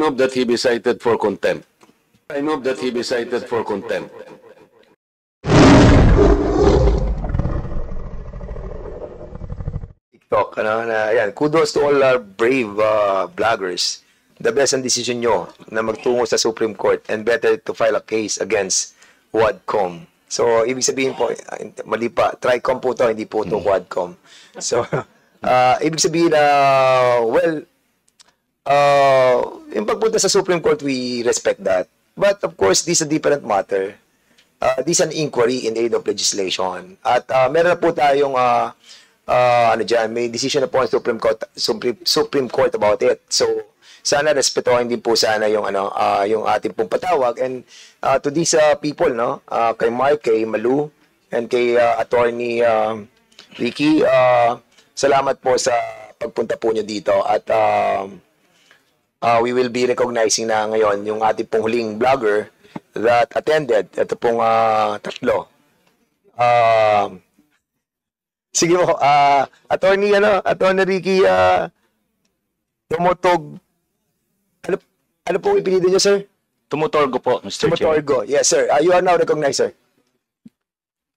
move that he be cited for contempt. I move that he be cited for contempt. TikTok, ayan, kudos to all our brave bloggers. The best ang decision nyo na magtungo sa Supreme Court and better to file a case against Quadcom. So, ibig sabihin po, mali pa, Tricom po to, hindi po to Quadcom. So, ibig sabihin na, yung pagpunta sa Supreme Court, we respect that. But of course, this is a different matter. This is an inquiry in aid of legislation. At meron na po tayong, may decision na po ang Supreme Court about it. So, sana respetuhin din po sana yung yung ating pong patawag, and to these people, no, kay Mark, kay Malu, and kay Attorney Ricky, salamat po sa pagpunta po niyo dito, at we will be recognizing na ngayon yung ating pong huling vlogger that attended. Ito pong tatlo. Sige mo, Attorney Ricky Tumutog. Ano po ipilido niyo, sir? Tumutorgo po, Mr. Chair. Tumutorgo. Yes, sir. You are now recognized, sir.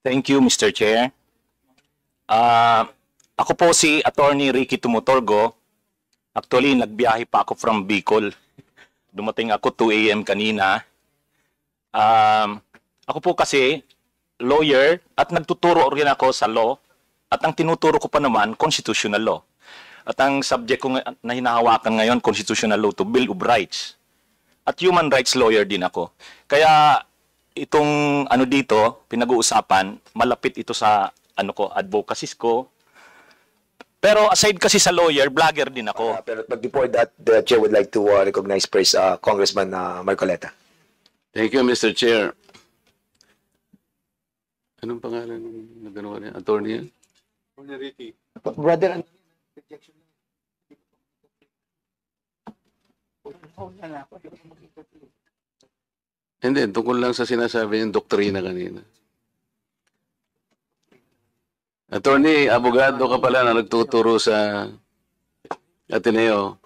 Thank you, Mr. Chair. Ako po si Attorney Ricky Tumutorgo. Actually, nagbiyahe pa ako from Bicol. Dumating ako 2 a.m. kanina. Ako po kasi lawyer at nagtuturo rin ako sa law. At ang tinuturo ko pa naman, constitutional law. At ang subject ko na hinahawakan ngayon, constitutional law to Bill of Rights. At human rights lawyer din ako. Kaya itong dito, pinag-uusapan, malapit ito sa advocacies ko. Pero aside kasi sa lawyer, vlogger din ako. But before that, the chair would like to recognize first Congressman Marcoleta. Thank you, Mr. Chair. Anong pangalan ng gano'n niya? Attorney yan? Attorney Ricky. Brother, Hindi, tungkol lang sa sinasabi yung doktrina kanina. Attorney, abogado ka pala na nagtuturo sa Ateneo.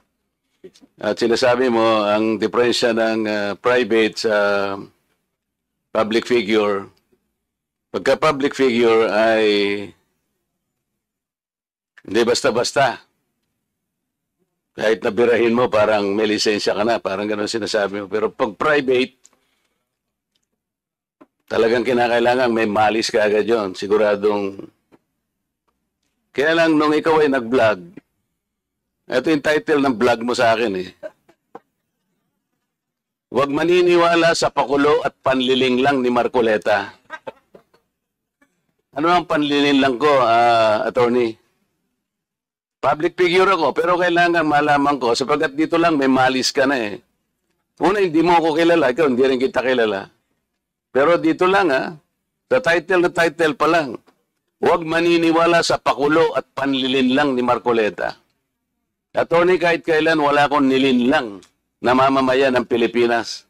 At sinasabi mo, ang diferensya ng private sa public figure, pagka public figure ay hindi basta-basta. Kahit nabirahin mo, parang may lisensya ka na, parang gano'n sinasabi mo. Pero pag private, talagang kinakailangan may malis ka agad yun. Siguradong, kaya lang nung ikaw ay nag-vlog, ito yung title ng vlog mo sa akin eh. Huwag maniniwala sa pakulo at panliling lang ni Marcoleta. Ano ang panliling lang ko, attorney? Public figure ako, pero kailangan malaman ko, sapagkat dito lang may malis ka na eh. Una, hindi mo ako kilala, ikaw hindi rin kita kilala. Pero dito lang sa title na title pa lang, huwag maniniwala sa pakulo at panlilin lang ni Marcoleta. Attorney, kahit kailan wala akong nilinlang na mamamayan ng Pilipinas.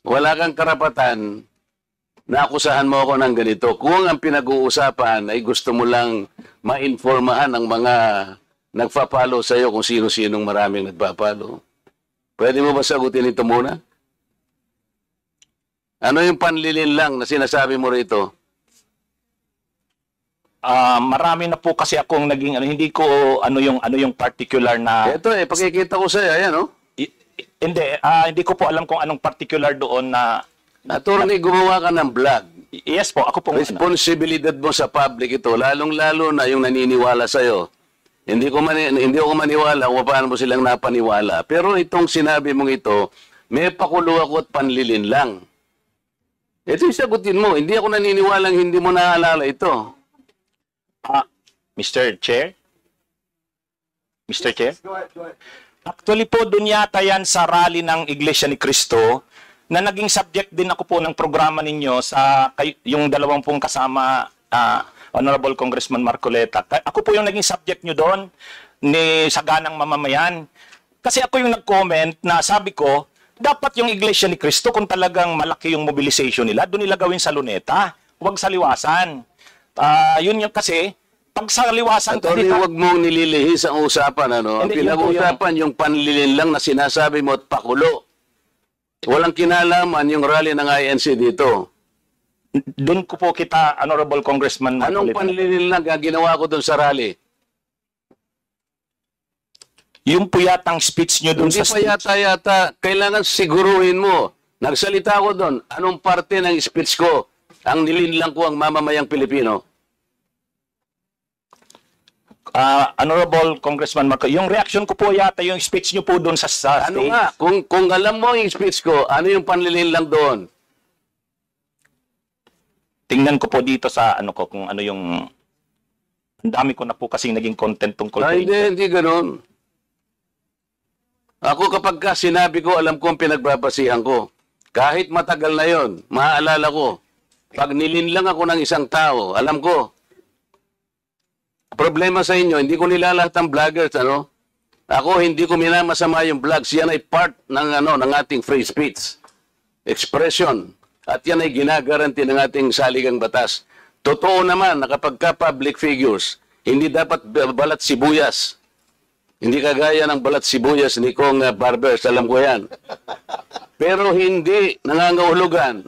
Wala kang karapatan na akusahan mo ako ng ganito. Kung ang pinag-uusapan ay gusto mo lang ma-informahan ang mga nagpa-follow sa iyo kung sino-sinong maraming nagpa-follow. Pwede mo ba sagutin ito muna? Ano yung panlilin lang na sinasabi mo rito? Marami na po kasi akong naging hindi ko ano yung particular na. Ito pakikita ko sa iyo, ayan hindi ko po alam kung anong particular doon na. Attorney, gumawa ka ng vlog. Yes po, ako po. Responsibilidad mo sa public ito, lalong-lalo na yung naniniwala sa'yo. Hindi ako maniwala kung paano mo silang napaniwala. Pero itong sinabi mong ito, may pakulo ako at panlilin lang. Ito yung sagutin mo. Hindi ako naniniwalang hindi mo naalala ito. Mr. Chair? Mr. Chair? Go ahead. Actually po, dun yata yan sa rally ng Iglesia ni Cristo, na naging subject din ako po ng programa ninyo sa yung dalawang pong kasama, Honorable Congressman Marcoleta. Ako po yung naging subject nyo doon ni Saganang Mamamayan. Kasi ako yung nag-comment na sabi ko, dapat yung Iglesia ni Cristo, kung talagang malaki yung mobilization nila, doon nila gawin sa Luneta, huwag sa Liwasan. Yun yung kasi, pagsaliwasan ko Attorney, dito. huwag mong nililihis ang usapan. Ano? Ang Hindi, yun po pinag-uusapan yung panlilin lang na sinasabi mo at pakulo. Walang kinalaman yung rally ng INC dito. Doon ko po kita, Honorable Congressman Anong Marcolita. panlilin lang ang ginawa ko doon sa rally? Yung po yatang speech nyo doon Hindi sa pa yata, kailangan siguruhin mo. Nagsalita ko doon, anong parte ng speech ko ang nilinlang ko ang mamamayang Pilipino? Honorable Congressman Marco, yung reaction ko po yata yung speech nyo po doon sa Ano stage. nga, kung alam mo yung speech ko, ano yung panlilinlang doon? Tingnan ko po dito sa ano ko kung ano yung ang dami ko na po kasing naging content tungkol Ay, po. hindi ganun. Ako kapag ka sinabi ko, alam ko ang pinagbabasihan ko. Kahit matagal na yon, maaalala ko. Pag nilinlang ako ng isang tao, alam ko. Problema sa inyo, hindi ko nilalahat ang vloggers, ano? Ako, hindi ko minamasama yung vlogs. Yan ay part ng ating free speech. Expression. At yan ay ginagaranti ng ating saligang batas. Totoo naman na kapag ka public figures, hindi dapat balat sibuyas. Hindi kagaya ng balat sibuyas ni Kong Barbers, alam ko yan. Pero hindi nangangahulugan.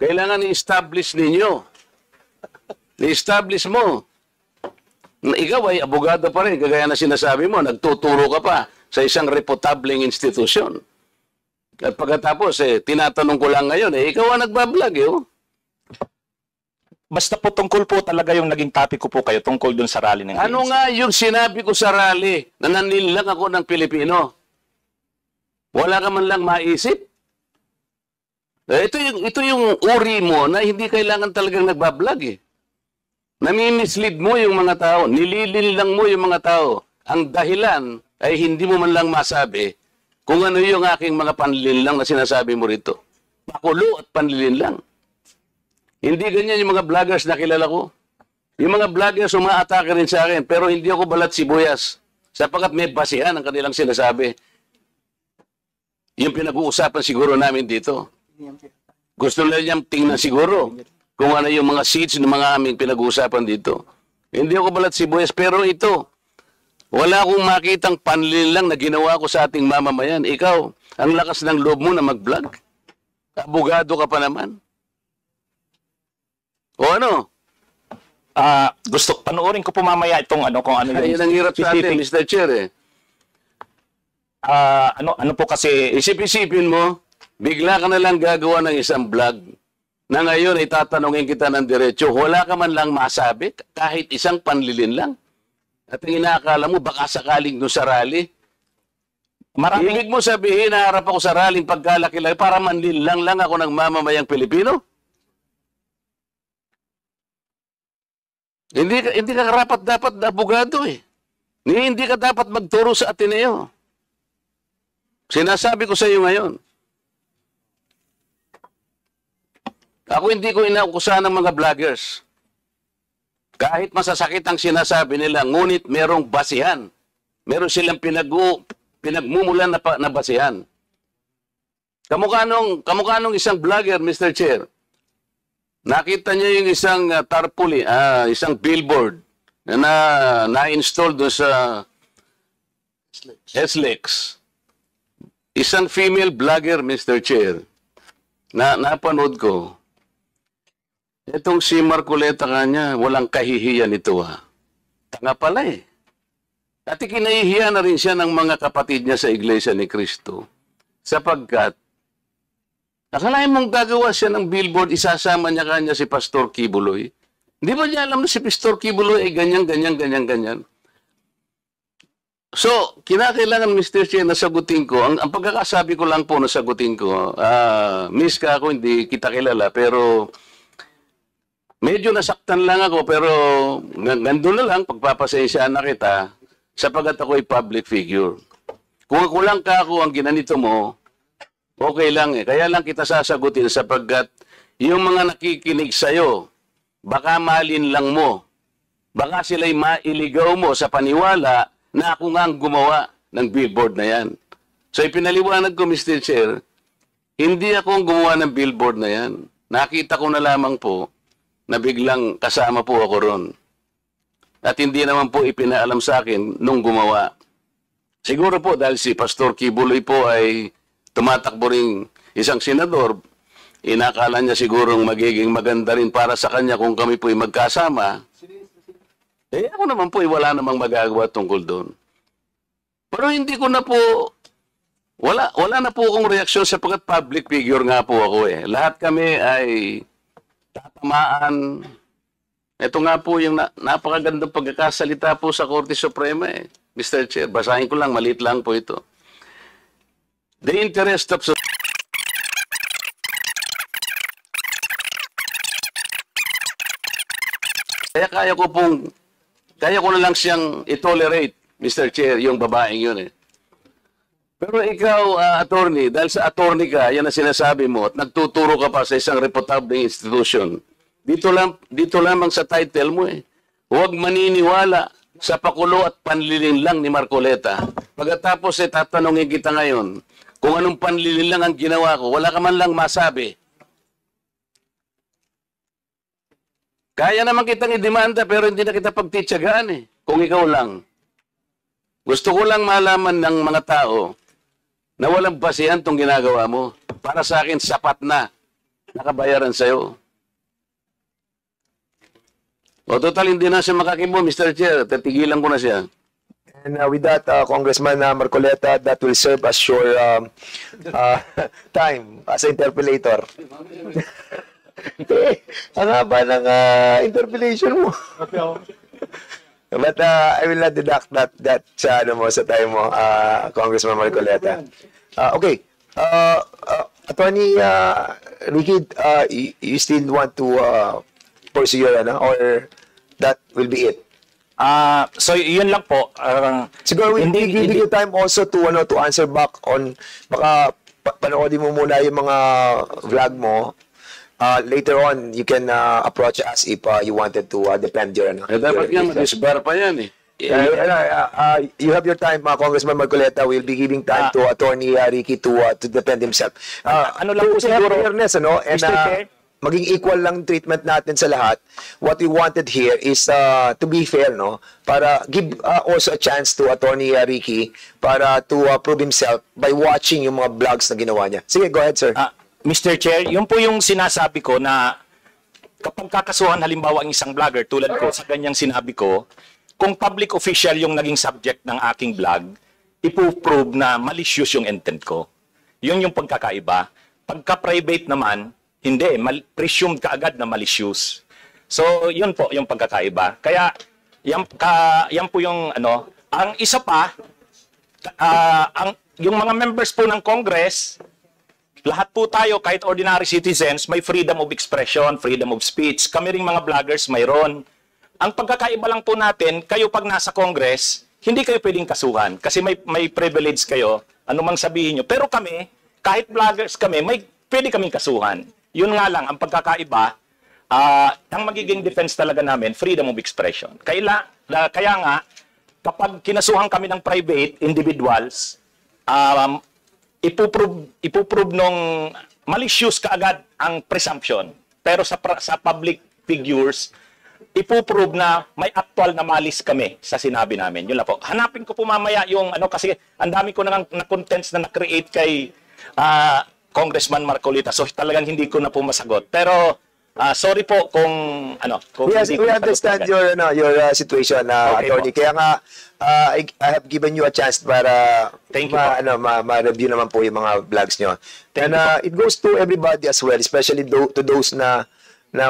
Kailangan i-establish ninyo. I-establish mo. Ikaw ay abogado pa rin, kagaya na sinasabi mo, nagtuturo ka pa sa isang reputabling institusyon. At pagkatapos, tinatanong ko lang ngayon, ikaw ang nagbablog, oh. Basta po tungkol po talaga yung naging topic ko po kayo tungkol doon sa rally ng Ano ANC. nga yung sinabi ko sa rally na nanilang ako ng Pilipino? Wala ka man lang maisip? Ito yung uri mo na hindi kailangan talagang nagbablog, eh. Nami-mislead mo yung mga tao, nililin lang mo yung mga tao. Ang dahilan ay hindi mo man lang masabi kung ano yung aking mga panlilin lang na sinasabi mo rito. Pakulo at panlilin lang. Hindi ganyan yung mga vloggers na kilala ko. Yung mga vloggers umaatake rin sa akin, pero hindi ako balat sibuyas. Sapagkat may basihan ang kanilang sinasabi. Yung pinag-uusapan siguro namin dito. Gusto lang niyang tingnan siguro kung ano yung mga seeds ng mga aming pinag-uusapan dito. Hindi ako balat sibuyas, pero ito, wala akong makitang panlilin lang na ginawa ko sa ating mamamayan. Ikaw, ang lakas ng loob mo na mag-vlog. Abogado ka pa naman. O ano? Gusto panoorin ko po mamaya itong ano kung ano Ay, yung yun ang hirap sa atin, Mr. Chair, eh. ano po kasi Isip-isipin mo, bigla ka na lang gagawa ng isang vlog na ngayon ay tatanungin kita ng diretso, wala ka man lang masabi, kahit isang panlilin lang. At ang inaakala mo, baka sakaling doon sa rally. maraming Ibig mo sabihin, naharap ako sa rallyng pagkalaki-laki para manlilang lang ako ng mamamayang Pilipino? Hindi ka karapat dapat na abogado, eh. Hindi ka dapat magturo sa Ateneo. Sinasabi ko sa iyo ngayon. Ako hindi ko inaukusahan ng mga vloggers. Kahit masasakit ang sinasabi nila, ngunit merong basihan. Meron silang pinagmumulan na basihan. Kamukha nung isang vlogger, Mr. Chair. Nakita niya yung isang tarpaulin, isang billboard na-install doon sa SLEX. Isang female vlogger, Mr. Chair, na napanood ko. Itong si Marcoleta kanya, walang kahihiyan ito, ha. Tanga pala, eh. At ikinahihiya na rin siya ng mga kapatid niya sa Iglesia ni Cristo. Sapagkat, akalain mong gagawa siya ng billboard, isasama niya kanya si Pastor Kibuloy. Hindi ba niya alam na si Pastor Kibuloy ay ganyan. So, kinakailangan, Mr. Chair, na sagutin ko. Ang pagkakasabi ko lang po na sagutin ko, miss ka ako, hindi kita kilala, pero medyo nasaktan lang ako, pero nandun na lang, pagpapasensyaan na kita, sapagat ako ay public figure. Kung ako lang ako ang ginanito mo, okay lang, eh. Kaya lang kita sasagutin sapagkat yung mga nakikinig sa'yo, baka malin lang mo. Baka sila'y mailigaw mo sa paniwala na ako nga ang gumawa ng billboard na yan. So ipinaliwanag ko, Mr. Chair, hindi ako ang gumawa ng billboard na yan. Nakita ko na lamang po na biglang kasama po ako ron. at hindi naman po ipinaalam sa akin nung gumawa. Siguro po dahil si Pastor Kibuloy po ay tumatakbo ring isang senador, inakala niya sigurong magiging maganda rin para sa kanya kung kami po'y magkasama. Ako naman po'y wala namang magagawa tungkol doon. Pero hindi ko na po, wala na po akong reaksyon sapagkat public figure nga po ako eh. Lahat kami ay tatamaan. Ito nga po yung napakagandang pagkakasalita po sa Korte Suprema eh. Mr. Chair, basahin ko lang, maliit lang po ito. The interest of kaya ko na lang siyang i-tolerate, Mr. Chair, yung babaeng yun eh. Pero ikaw, attorney, dahil sa attorney ka, yan ang sinasabi mo, at nagtuturo ka pa sa isang reputable institution, dito lamang sa title mo eh. Huwag maniniwala sa pakulo at panlilinlang ni Marcoleta. Pagkatapos tatanungin kita ngayon, kung anong panlilinlang ang ginawa ko, wala ka man lang masabi. Kaya naman kitang idemanda pero hindi na kita pagtitsagaan eh. Kung ikaw lang. Gusto ko lang malaman ng mga tao na walang basihan tong ginagawa mo. Para sa akin, sapat na. Nakabayaran sa'yo. O total, hindi na siya makakibo, Mr. Chair. Tatigilan ko na siya. And with that, Congressman Marcoleta, that will serve as your time as interpellator. Ang haba ng interpellation mo. But I will not deduct that sa time mo, Congressman Marcoleta. Okay. Attorney Ricky, you still want to pursue your, or that will be it? So yun lang po. Siguro we give you time also to answer back on, baka panoodin mo muna yung mga vlog mo. Later on, you can approach us if you wanted to defend your... dapat nga, madisbar pa yan eh. You have your time, Congressman Marcoleta. We'll be giving time to Attorney Ricky to defend himself. Ano lang po siguro, fairness, and maging equal lang treatment natin sa lahat. What we wanted here is to be fair, para give also a chance to Attorney Ricky para to prove himself by watching yung mga vlogs na ginawa niya. Sige, go ahead, sir. Mr. Chair, yun po yung sinasabi ko na kapag kakasuhan halimbawa ang isang vlogger, tulad ko sa ganyang sinabi ko, kung public official yung naging subject ng aking vlog, ipo-prove na malicious yung intent ko. Yun yung pagkakaiba. Pagka-private naman, hindi, presumed ka agad na malicious. So, yun po yung pagkakaiba. Kaya, yan po yung ang isa pa, yung mga members po ng Congress, lahat po tayo, kahit ordinary citizens, may freedom of expression, freedom of speech. Kami ring mga vloggers, mayroon. Ang pagkakaiba lang po natin, kayo pag nasa Congress, hindi kayo pwedeng kasuhan kasi may privilege kayo, anumang sabihin nyo. Pero kami, kahit vloggers kami, pwede kaming kasuhan. Yun nga lang, ang pagkakaiba, ang magiging defense talaga namin, freedom of expression. Kaya nga, kapag kinasuhan kami ng private individuals, ipuprove nung malicious kaagad ang presumption. Pero sa public figures, ipuprove na may actual na malis kami sa sinabi namin. Yun lang po. Hanapin ko po mamaya yung kasi ang dami ko na contents na na-create kay Congressman Marcoleta. So talagang hindi ko na po masagot. Pero sorry po kung we understand your situation, Okay Attorney. Kaya nga I have given you a chance para ma-review naman po yung mga vlogs nyo. And it goes to everybody as well, especially to those na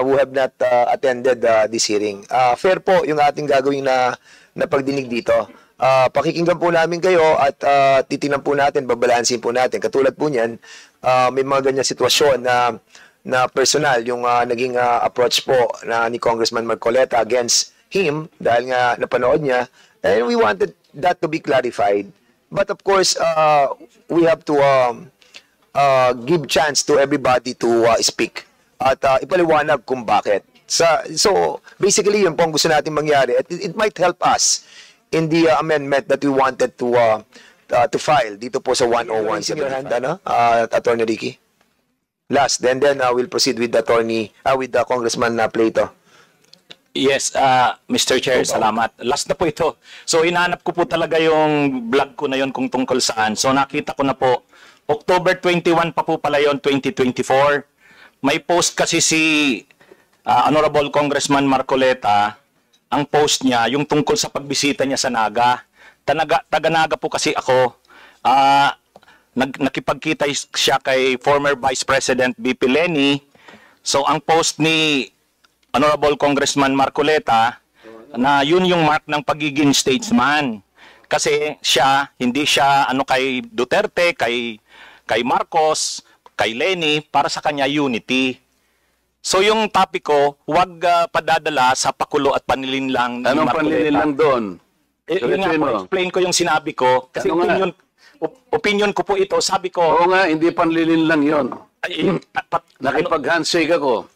who have not attended this hearing. Fair po yung ating gagawin na pagdinig dito. Pakikinggan po namin kayo at titingnan po natin, babalansin po natin. Katulad po niyan, may mga ganyan sitwasyon na personal yung naging approach po ni Congressman Marcoleta against him dahil nga napanood niya. And we wanted that to be clarified. But of course, we have to give chance to everybody to speak at ipaliwanag kung bakit. So basically, yun po ang gusto natin mangyari. It might help us in the amendment that we wanted to file dito po sa 101. Attorney Ricky? Last, then we'll proceed with the Congressman Plato. Yes, Mr. Chair, salamat. Last na po ito. So, hinanap ko po talaga yung vlog ko na yon kung tungkol saan. So, nakita ko na po, October 21 pa po pala yon, 2024. May post kasi si Honorable Congressman Marcoleta, ang post niya, yung tungkol sa pagbisita niya sa Naga. Taga-Naga po kasi ako. Nakipagkita siya kay former Vice President BP Leni. So, ang post ni Honorable Congressman Marcoleta na yun yung mark ng pagiging statesman. Kasi siya, hindi siya kay Duterte, kay Marcos, kay Leni, para sa kanya unity. So yung topic ko, huwag padadala sa pakulo at panlilinlang ni Anong Marcoleta. panlilinlang doon? Yun nga po, explain ko yung sinabi ko. Kasi opinion ko po ito, sabi ko... Oo nga, hindi panlilinlang yon. Nakipag-handshake ako.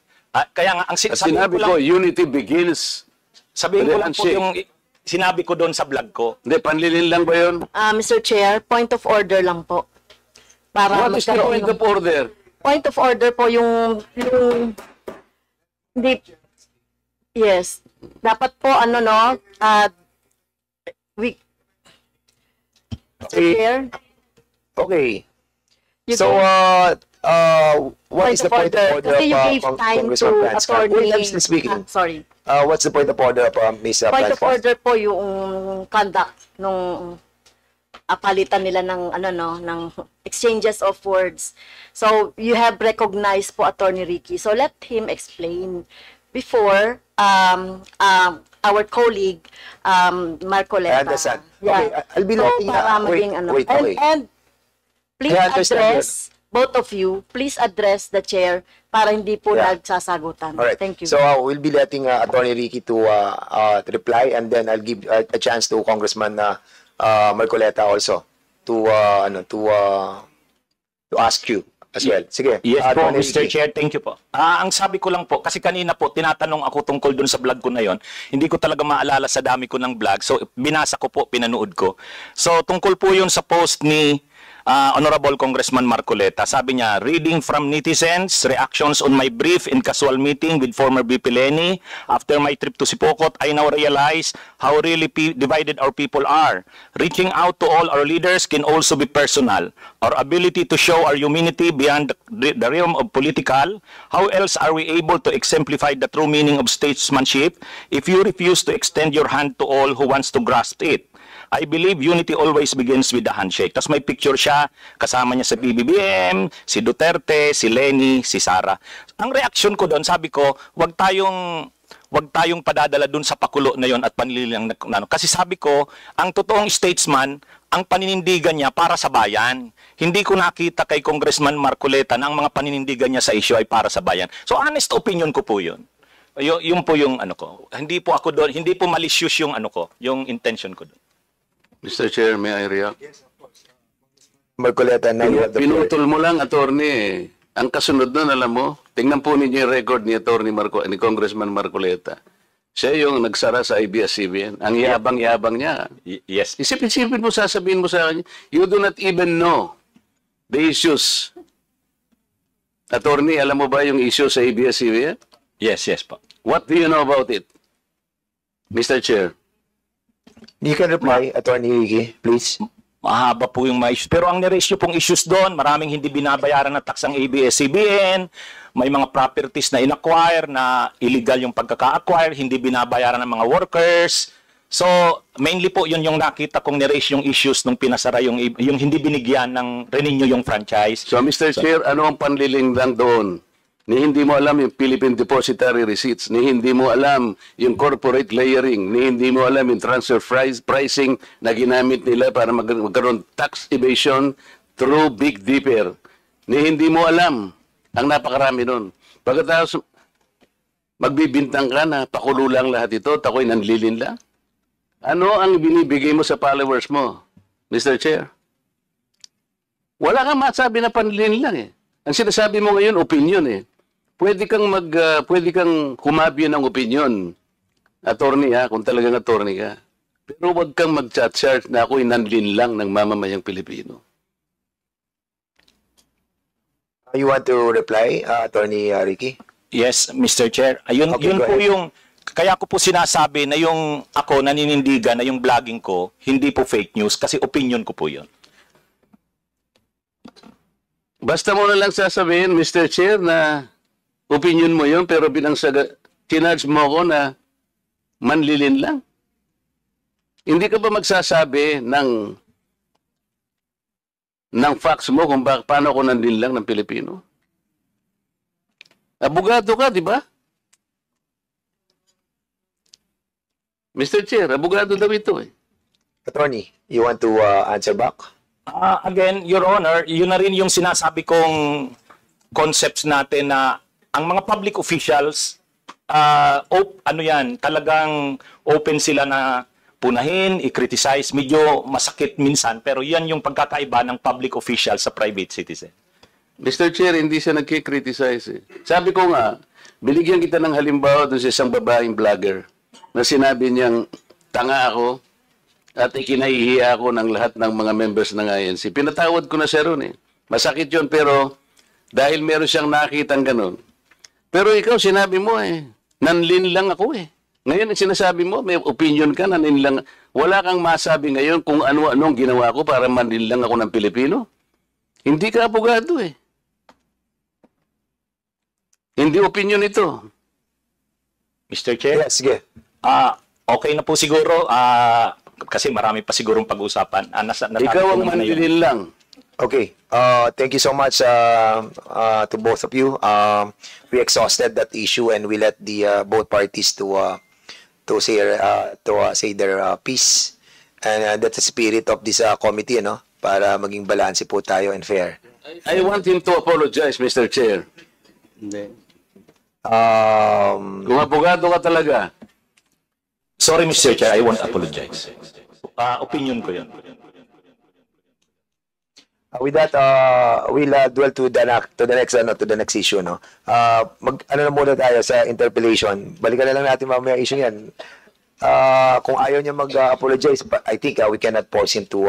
Kaya nga, ang Sinabi ko, unity begins. sabihin ko lang po handshake. yung sinabi ko doon sa vlog ko. Hindi, panlilinlang ba yun? Mr. Chair, point of order lang po. Para What is the magkaroon point of order? Point of order po hindi, yes. Dapat po, Chair, Okay. you So, go. what is the point of order Kasi you of gave time Congressman to Franz? attorney. Wait, I'm still speaking. Sorry. What's the point of order of Ms. Point Franz? of order po yung conduct nung palitan nila ng exchanges of words. So, you have recognized po Attorney Ricky. So, let him explain before our colleague Marcoleta. I understand. Yeah. Okay, I'll be so, letting para maging wait, okay. And please I understand address, both of you, please address the chair para hindi po Yeah. nagsasagutan. All right. Thank you. So we'll be letting Attorney Ricky to reply, and then I'll give a chance to Congressman Marcoleta also to ask you as well. Sige. Yes po, Attorney Mr. Ricky. Chair, thank you po. Ang sabi ko lang po, kasi kanina po, tinatanong ako tungkol dun sa vlog ko na yon. Hindi ko talaga maalala sa dami ko ng vlog. So, binasa ko po, pinanood ko. So, tungkol po yun sa post ni Honorable Congressman Marcoleta. Sabi niya, reading from netizens, reactions on my brief and casual meeting with former VP Leni. After my trip to Sipokot, I now realize how really divided our people are. Reaching out to all our leaders can also be personal. Our ability to show our humanity beyond the realm of political. How else are we able to exemplify the true meaning of statesmanship if you refuse to extend your hand to all who wants to grasp it? I believe unity always begins with the handshake. Tapos may picture siya, kasama niya sa PBBM, si Duterte, si Leni, si Sara. Ang reaksyon ko doon, sabi ko, wag tayong padadala doon sa pakulo na yon at panlilang kasi sabi ko, ang totoong statesman, ang paninindigan niya para sa bayan. Hindi ko nakita kay Congressman Marcoleta na ang mga paninindigan niya sa issue ay para sa bayan. So honest opinion ko po yun. Yun po yung ko. Hindi po ako doon, hindi po malicious yung yung intention ko doon. Mr. Chair, may I react? Marcoleta, now you have the floor. Pinutol mo lang, attorney. Ang kasunod nun, alam mo, tingnan po ninyo yung record ni ni Congressman Marcoleta. Siya yung nagsara sa ABS-CBN. Ang yabang-yabang niya. Yes. Isipin mo, sasabihin mo sa akin, you do not even know the issues. Attorney, alam mo ba yung issue sa ABS-CBN? Yes po. What do you know about it? Mr. Chair. You can reply, Attorney Ricky, please. Mahaba po yung mga issues. Pero ang niraise nyo pong issues doon, maraming hindi binabayaran na tax ang ABS-CBN, may mga properties na in-acquire na illegal yung pagkaka-acquire, hindi binabayaran ng mga workers. So, mainly po yun yung nakita kong niraise yung issues nung pinasara yung hindi binigyan ng renew yung franchise. So, Mr. Chair, ano ang panlilingdang doon? Ni hindi mo alam yung Philippine Depositary Receipts, ni hindi mo alam yung corporate layering, ni hindi mo alam yung transfer pricing na ginamit nila para magkaroon tax evasion through Big Dipper. Ni hindi mo alam ang napakarami nun. Pagkatapos, magbibintang ka na, pakulo lang lahat ito, tako'y nanlilin lang. Ano ang binibigay mo sa followers mo, Mr. Chair? Wala kang masabi na panlilin lang eh. Ang sinasabi mo ngayon, opinion eh. Pwede kang humabyo ng opinion, attorney kung talagang attorney ka. Pero wag kang mag-chat-chat na ako'y nanlin lang ng mamamayang Pilipino. You want to reply, Attorney Ricky? Yes, Mr. Chair. Ayun, Okay, yun go po ahead. yung Kaya ko po sinasabi na yung ako naninindigan na yung vlogging ko, hindi po fake news kasi opinion ko po yun. Basta mo na lang sasabihin, Mr. Chair, na opinion mo yun, pero bilang kinarge mo ko na manlilin lang. Hindi ka ba magsasabi ng facts mo kung paano ako nandin lang ng Pilipino? Abogado ka, di ba? Mr. Chair, abogado daw ito eh. Attorney, you want to answer back? Again, Your Honor, yun na rin yung sinasabi kong concepts natin na ang mga public officials, talagang open sila na punahin, i-criticize. Medyo masakit minsan, pero yan yung pagkakaiba ng public official sa private citizen. Mr. Chair, hindi siya nagkikriticize eh. Sabi ko nga, binigyan kita ng halimbawa dun sa isang babaeng vlogger na sinabi niyang tanga ako at ikinahihiya ako ng lahat ng mga members ng INC. Pinatawad ko na siya ron eh. Masakit yun, pero dahil meron siyang nakitang ganun. Pero ikaw, sinabi mo eh, nanlin lang ako eh. Ngayon, sinasabi mo, may opinion ka, nanlin lang. Wala kang masabi ngayon kung ano-anong ginawa ko para manlin lang ako ng Pilipino. Hindi ka abogado eh. Hindi opinion ito. Mr. Chair? Yes, sige. Okay na po siguro. Kasi marami pa sigurong pag-usapan. Ikaw ang manlilin lang. Okay. Thank you so much to both of you. We exhausted that issue and we let the both parties to say their piece. And that's the spirit of this committee, no? Para maging balanse po tayo and fair. I want him to apologize, Mr. Chair. Kung abogado ka talaga. Sorry, Mr. Chair, I won't apologize. Opinion ko yan. With that, we'll dwell to the next issue, no. Ano na muna tayo sa interpellation. Balikan na lang natin mamaya issue yan. Kung ayaw niya mag-apologize, I think we cannot force him to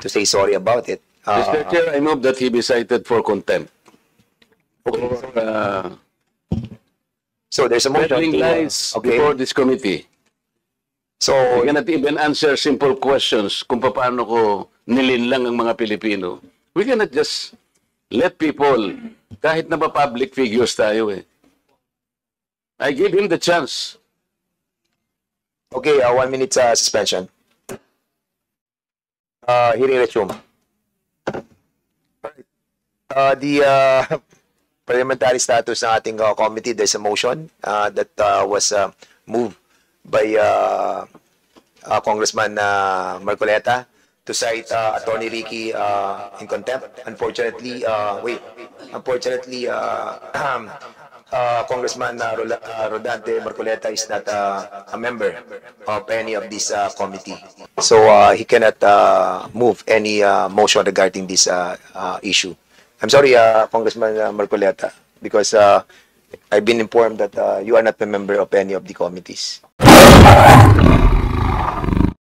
say sorry about it. Mr. Chair, I move that he be cited for contempt. So there's a motion Peddling lies before this committee. So I cannot even answer simple questions kung paano ko nilinlang ang mga Pilipino. We cannot just let people, kahit na ba public figures tayo eh. I give him the chance. okay, 1 minute suspension. Hearing resume. The parliamentary status ng ating committee, there's a motion that was moved by Congressman Marcoleta to cite Attorney Ricky in contempt. Unfortunately, Congressman Rodante Marcoleta is not a member of any of this committee. So he cannot move any motion regarding this issue. I'm sorry, Congressman Marcoleta, because I've been informed that you are not a member of any of the committees.